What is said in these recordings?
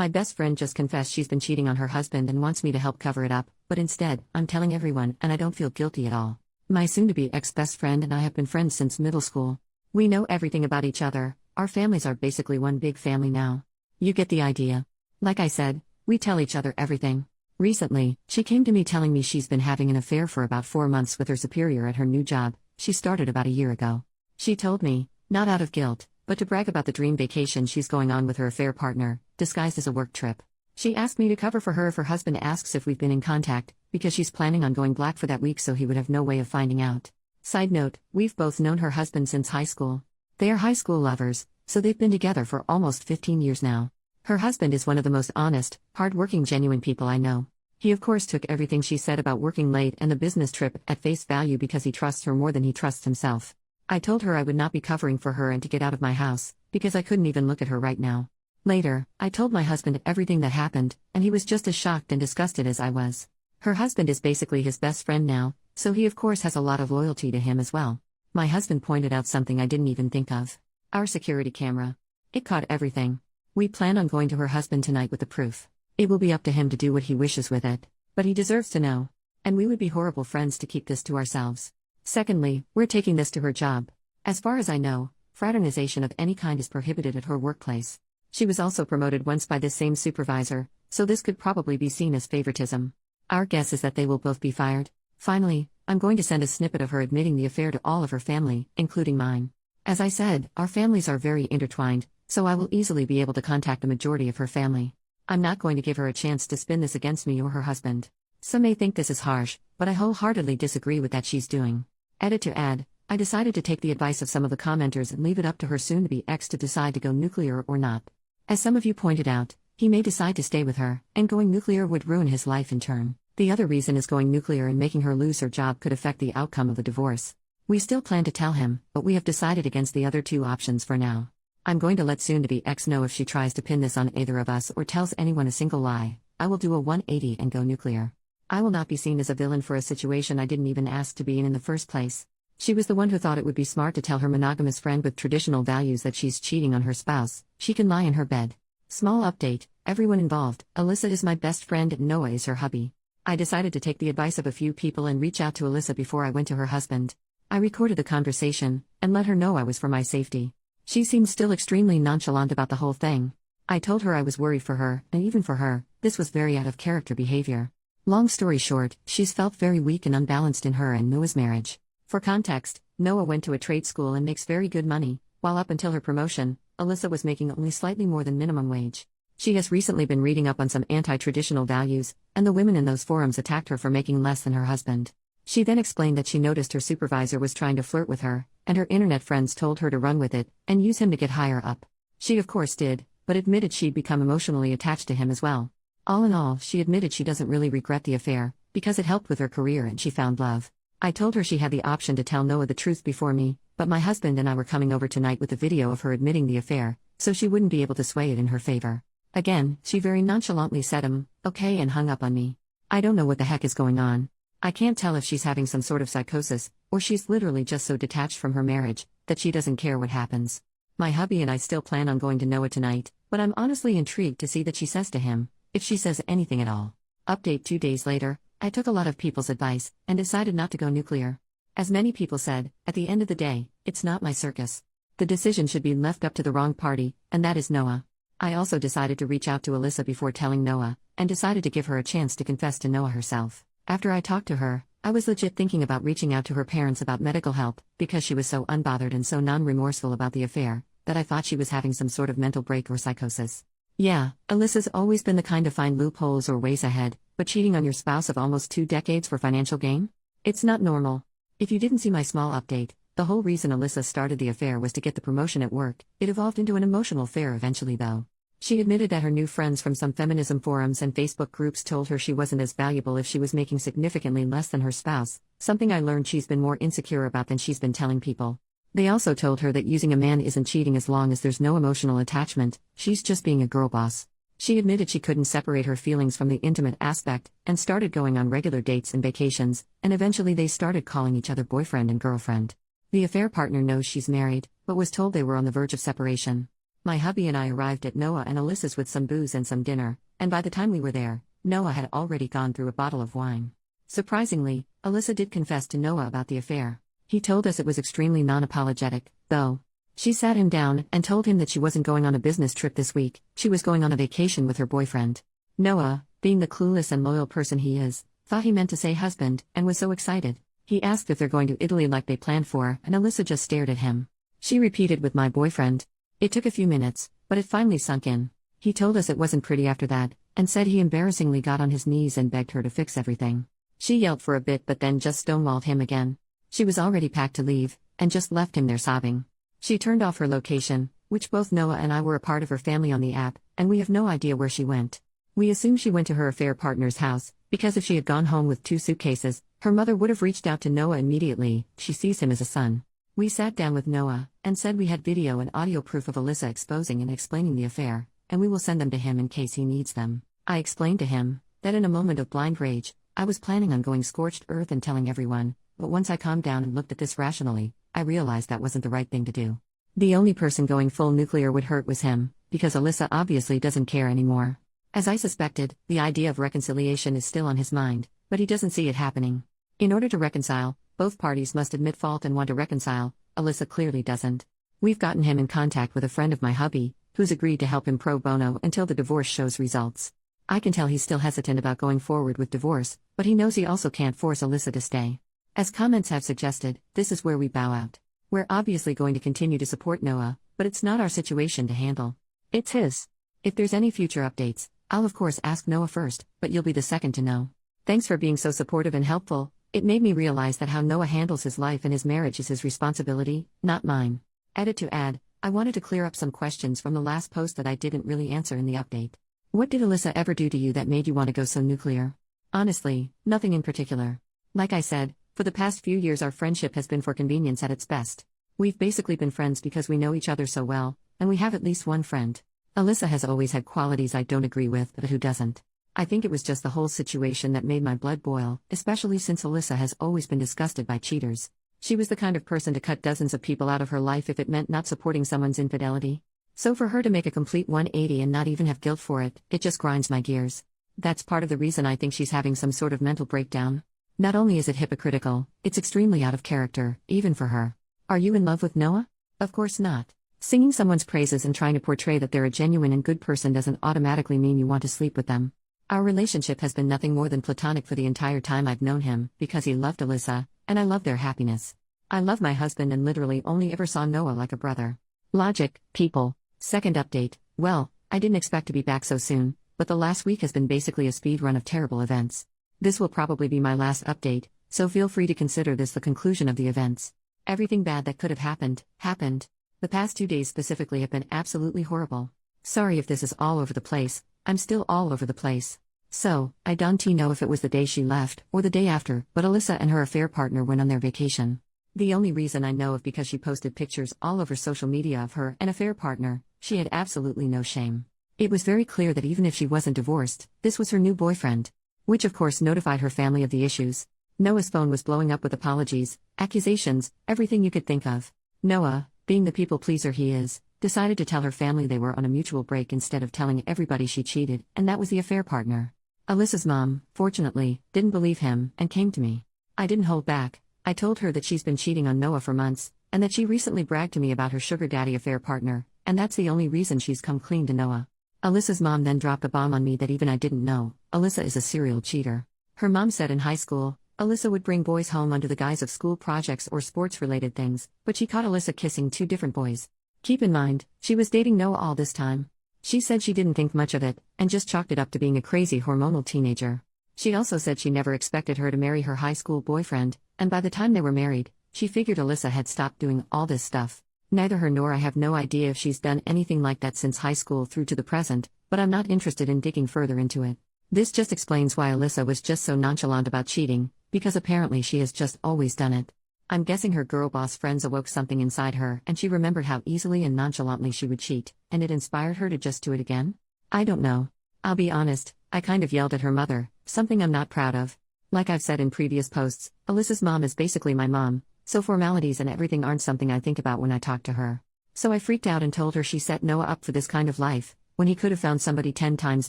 My best friend just confessed she's been cheating on her husband and wants me to help cover it up, but instead, I'm telling everyone and I don't feel guilty at all. My soon-to-be ex-best friend and I have been friends since middle school. We know everything about each other, our families are basically one big family now. You get the idea. Like I said, we tell each other everything. Recently, she came to me telling me she's been having an affair for about 4 months with her superior at her new job. She started about a year ago. She told me, not out of guilt, but to brag about the dream vacation she's going on with her affair partner, disguised as a work trip. She asked me to cover for her if her husband asks if we've been in contact, because she's planning on going black for that week so he would have no way of finding out. Side note, we've both known her husband since high school. They are high school lovers, so they've been together for almost 15 years now. Her husband is one of the most honest, hard-working, genuine people I know. He of course took everything she said about working late and the business trip at face value because he trusts her more than he trusts himself. I told her I would not be covering for her and to get out of my house, because I couldn't even look at her right now. Later, I told my husband everything that happened, and he was just as shocked and disgusted as I was. Her husband is basically his best friend now, so he of course has a lot of loyalty to him as well. My husband pointed out something I didn't even think of. Our security camera. It caught everything. We plan on going to her husband tonight with the proof. It will be up to him to do what he wishes with it. But he deserves to know. And we would be horrible friends to keep this to ourselves. Secondly, we're taking this to her job. As far as I know, fraternization of any kind is prohibited at her workplace. She was also promoted once by this same supervisor, so this could probably be seen as favoritism. Our guess is that they will both be fired. Finally, I'm going to send a snippet of her admitting the affair to all of her family, including mine. As I said, our families are very intertwined, so I will easily be able to contact the majority of her family. I'm not going to give her a chance to spin this against me or her husband. Some may think this is harsh, but I wholeheartedly disagree with that she's doing. Edit to add, I decided to take the advice of some of the commenters and leave it up to her soon-to-be ex to decide to go nuclear or not. As some of you pointed out, he may decide to stay with her, and going nuclear would ruin his life in turn. The other reason is going nuclear and making her lose her job could affect the outcome of the divorce. We still plan to tell him, but we have decided against the other two options for now. I'm going to let soon-to-be ex know if she tries to pin this on either of us or tells anyone a single lie. I will do a 180 and go nuclear. I will not be seen as a villain for a situation I didn't even ask to be in the first place. She was the one who thought it would be smart to tell her monogamous friend with traditional values that she's cheating on her spouse. She can lie in her bed. Small update, everyone involved, Alyssa is my best friend and Noah is her hubby. I decided to take the advice of a few people and reach out to Alyssa before I went to her husband. I recorded the conversation, and let her know I was for my safety. She seemed still extremely nonchalant about the whole thing. I told her I was worried for her, and even for her, this was very out of character behavior. Long story short, she's felt very weak and unbalanced in her and Noah's marriage. For context, Noah went to a trade school and makes very good money, while up until her promotion, Alyssa was making only slightly more than minimum wage. She has recently been reading up on some anti-traditional values, and the women in those forums attacked her for making less than her husband. She then explained that she noticed her supervisor was trying to flirt with her, and her internet friends told her to run with it, and use him to get higher up. She of course did, but admitted she'd become emotionally attached to him as well. All in all, she admitted she doesn't really regret the affair, because it helped with her career and she found love. I told her she had the option to tell Noah the truth before me, but my husband and I were coming over tonight with a video of her admitting the affair, so she wouldn't be able to sway it in her favor. Again, she very nonchalantly said okay and hung up on me. I don't know what the heck is going on. I can't tell if she's having some sort of psychosis, or she's literally just so detached from her marriage, that she doesn't care what happens. My hubby and I still plan on going to Noah tonight, but I'm honestly intrigued to see that she says to him, if she says anything at all. Update 2 days later, I took a lot of people's advice, and decided not to go nuclear. As many people said, at the end of the day, it's not my circus. The decision should be left up to the wrong party, and that is Noah. I also decided to reach out to Alyssa before telling Noah, and decided to give her a chance to confess to Noah herself. After I talked to her, I was legit thinking about reaching out to her parents about medical help, because she was so unbothered and so non-remorseful about the affair, that I thought she was having some sort of mental break or psychosis. Yeah, Alyssa's always been the kind to find loopholes or ways ahead, but cheating on your spouse of almost 2 decades for financial gain? It's not normal. If you didn't see my small update, the whole reason Alyssa started the affair was to get the promotion at work. It evolved into an emotional affair eventually though. She admitted that her new friends from some feminism forums and Facebook groups told her she wasn't as valuable if she was making significantly less than her spouse, something I learned she's been more insecure about than she's been telling people. They also told her that using a man isn't cheating as long as there's no emotional attachment, she's just being a girl boss. She admitted she couldn't separate her feelings from the intimate aspect, and started going on regular dates and vacations, and eventually they started calling each other boyfriend and girlfriend. The affair partner knows she's married, but was told they were on the verge of separation. My hubby and I arrived at Noah and Alyssa's with some booze and some dinner, and by the time we were there, Noah had already gone through a bottle of wine. Surprisingly, Alyssa did confess to Noah about the affair. He told us it was extremely non-apologetic, though. She sat him down and told him that she wasn't going on a business trip this week, she was going on a vacation with her boyfriend. Noah, being the clueless and loyal person he is, thought he meant to say husband, and was so excited. He asked if they're going to Italy like they planned for, and Alyssa just stared at him. She repeated with my boyfriend. It took a few minutes, but it finally sunk in. He told us it wasn't pretty after that, and said he embarrassingly got on his knees and begged her to fix everything. She yelled for a bit but then just stonewalled him again. She was already packed to leave, and just left him there sobbing. She turned off her location, which both Noah and I were a part of her family on the app, and we have no idea where she went. We assume she went to her affair partner's house, because if she had gone home with 2 suitcases, her mother would have reached out to Noah immediately. She sees him as a son. We sat down with Noah, and said we had video and audio proof of Alyssa exposing and explaining the affair, and we will send them to him in case he needs them. I explained to him that in a moment of blind rage, I was planning on going scorched earth and telling everyone, but once I calmed down and looked at this rationally, I realized that wasn't the right thing to do. The only person going full nuclear would hurt was him, because Alyssa obviously doesn't care anymore. As I suspected, the idea of reconciliation is still on his mind, but he doesn't see it happening. In order to reconcile, both parties must admit fault and want to reconcile. Alyssa clearly doesn't. We've gotten him in contact with a friend of my hubby, who's agreed to help him pro bono until the divorce shows results. I can tell he's still hesitant about going forward with divorce, but he knows he also can't force Alyssa to stay. As comments have suggested, this is where we bow out. We're obviously going to continue to support Noah, but it's not our situation to handle. It's his. If there's any future updates, I'll of course ask Noah first, but you'll be the second to know. Thanks for being so supportive and helpful. It made me realize that how Noah handles his life and his marriage is his responsibility, not mine. Edit to add, I wanted to clear up some questions from the last post that I didn't really answer in the update. What did Alyssa ever do to you that made you want to go so nuclear? Honestly, nothing in particular. Like I said, for the past few years our friendship has been for convenience at its best. We've basically been friends because we know each other so well, and we have at least one friend. Alyssa has always had qualities I don't agree with, but who doesn't? I think it was just the whole situation that made my blood boil, especially since Alyssa has always been disgusted by cheaters. She was the kind of person to cut dozens of people out of her life if it meant not supporting someone's infidelity. So for her to make a complete 180 and not even have guilt for it, it just grinds my gears. That's part of the reason I think she's having some sort of mental breakdown. Not only is it hypocritical, it's extremely out of character, even for her. Are you in love with Noah? Of course not. Singing someone's praises and trying to portray that they're a genuine and good person doesn't automatically mean you want to sleep with them. Our relationship has been nothing more than platonic for the entire time I've known him, because he loved Alyssa, and I love their happiness. I love my husband and literally only ever saw Noah like a brother. Logic, people. Second update. Well, I didn't expect to be back so soon, but the last week has been basically a speed run of terrible events. This will probably be my last update, so feel free to consider this the conclusion of the events. Everything bad that could have happened, happened. The past 2 days specifically have been absolutely horrible. Sorry if this is all over the place, I'm still all over the place. So, I don't know if it was the day she left, or the day after, but Alyssa and her affair partner went on their vacation. The only reason I know of because she posted pictures all over social media of her and affair partner. She had absolutely no shame. It was very clear that even if she wasn't divorced, this was her new boyfriend. Which of course notified her family of the issues. Noah's phone was blowing up with apologies, accusations, everything you could think of. Noah, being the people pleaser he is, decided to tell her family they were on a mutual break instead of telling everybody she cheated, and that was the affair partner. Alyssa's mom, fortunately, didn't believe him, and came to me. I didn't hold back. I told her that she's been cheating on Noah for months, and that she recently bragged to me about her sugar daddy affair partner, and that's the only reason she's come clean to Noah. Alyssa's mom then dropped a bomb on me that even I didn't know. Alyssa is a serial cheater. Her mom said in high school, Alyssa would bring boys home under the guise of school projects or sports-related things, but she caught Alyssa kissing 2 different boys. Keep in mind, she was dating Noah all this time. She said she didn't think much of it, and just chalked it up to being a crazy hormonal teenager. She also said she never expected her to marry her high school boyfriend, and by the time they were married, she figured Alyssa had stopped doing all this stuff. Neither her nor I have no idea if she's done anything like that since high school through to the present, but I'm not interested in digging further into it. This just explains why Alyssa was just so nonchalant about cheating, because apparently she has just always done it. I'm guessing her girl boss friends awoke something inside her and she remembered how easily and nonchalantly she would cheat, and it inspired her to just do it again? I don't know. I'll be honest, I kind of yelled at her mother, something I'm not proud of. Like I've said in previous posts, Alyssa's mom is basically my mom, so formalities and everything aren't something I think about when I talk to her. So I freaked out and told her she set Noah up for this kind of life, when he could have found somebody 10 times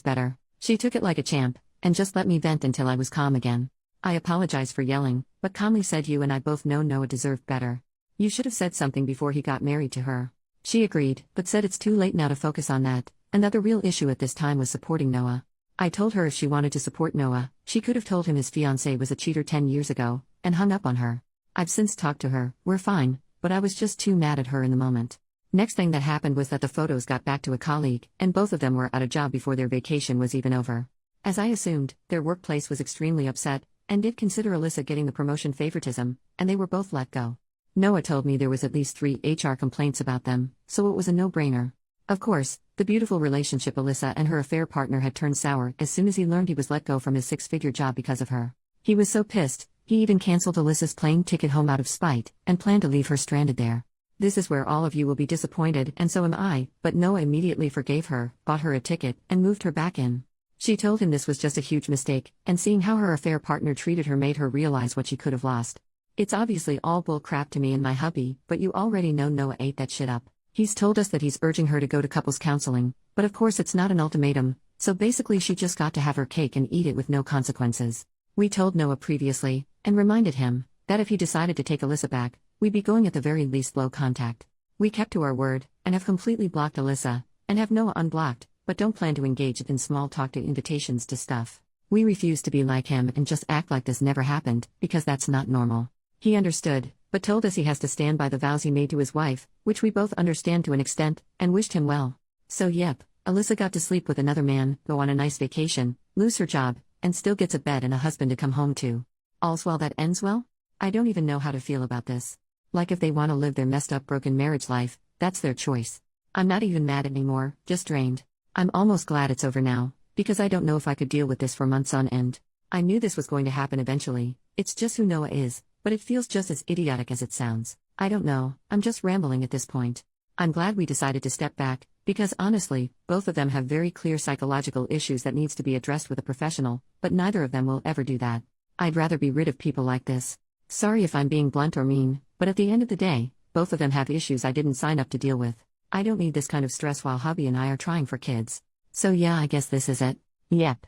better. She took it like a champ, and just let me vent until I was calm again. I apologized for yelling, but calmly said you and I both know Noah deserved better. You should have said something before he got married to her. She agreed, but said it's too late now to focus on that, and that the real issue at this time was supporting Noah. I told her if she wanted to support Noah, she could have told him his fiancée was a cheater 10 years ago, and hung up on her. I've since talked to her, we're fine, but I was just too mad at her in the moment. Next thing that happened was that the photos got back to a colleague, and both of them were out of job before their vacation was even over. As I assumed, their workplace was extremely upset, and did consider Alyssa getting the promotion favoritism, and they were both let go. Noah told me there was at least 3 HR complaints about them, so it was a no-brainer. Of course, the beautiful relationship Alyssa and her affair partner had turned sour as soon as he learned he was let go from his 6-figure job because of her. He was so pissed, he even cancelled Alyssa's plane ticket home out of spite, and planned to leave her stranded there. This is where all of you will be disappointed, and so am I, but Noah immediately forgave her, bought her a ticket, and moved her back in. She told him this was just a huge mistake, and seeing how her affair partner treated her made her realize what she could have lost. It's obviously all bull crap to me and my hubby, but you already know Noah ate that shit up. He's told us that he's urging her to go to couples counseling, but of course it's not an ultimatum, so basically she just got to have her cake and eat it with no consequences. We told Noah previously, and reminded him, that if he decided to take Alyssa back, we'd be going at the very least low contact. We kept to our word, and have completely blocked Alyssa, and have Noah unblocked, but don't plan to engage in small talk to invitations to stuff. We refuse to be like him and just act like this never happened, because that's not normal. He understood, but told us he has to stand by the vows he made to his wife, which we both understand to an extent, and wished him well. So yep, Alyssa got to sleep with another man, go on a nice vacation, lose her job, and still gets a bed and a husband to come home to. All's well that ends well? I don't even know how to feel about this. Like if they want to live their messed up broken marriage life, that's their choice. I'm not even mad anymore, just drained. I'm almost glad it's over now, because I don't know if I could deal with this for months on end. I knew this was going to happen eventually, it's just who Noah is, but it feels just as idiotic as it sounds. I don't know, I'm just rambling at this point. I'm glad we decided to step back, because honestly, both of them have very clear psychological issues that needs to be addressed with a professional, but neither of them will ever do that. I'd rather be rid of people like this. Sorry if I'm being blunt or mean, but at the end of the day, both of them have issues I didn't sign up to deal with. I don't need this kind of stress while hubby and I are trying for kids. So yeah, I guess this is it. Yep.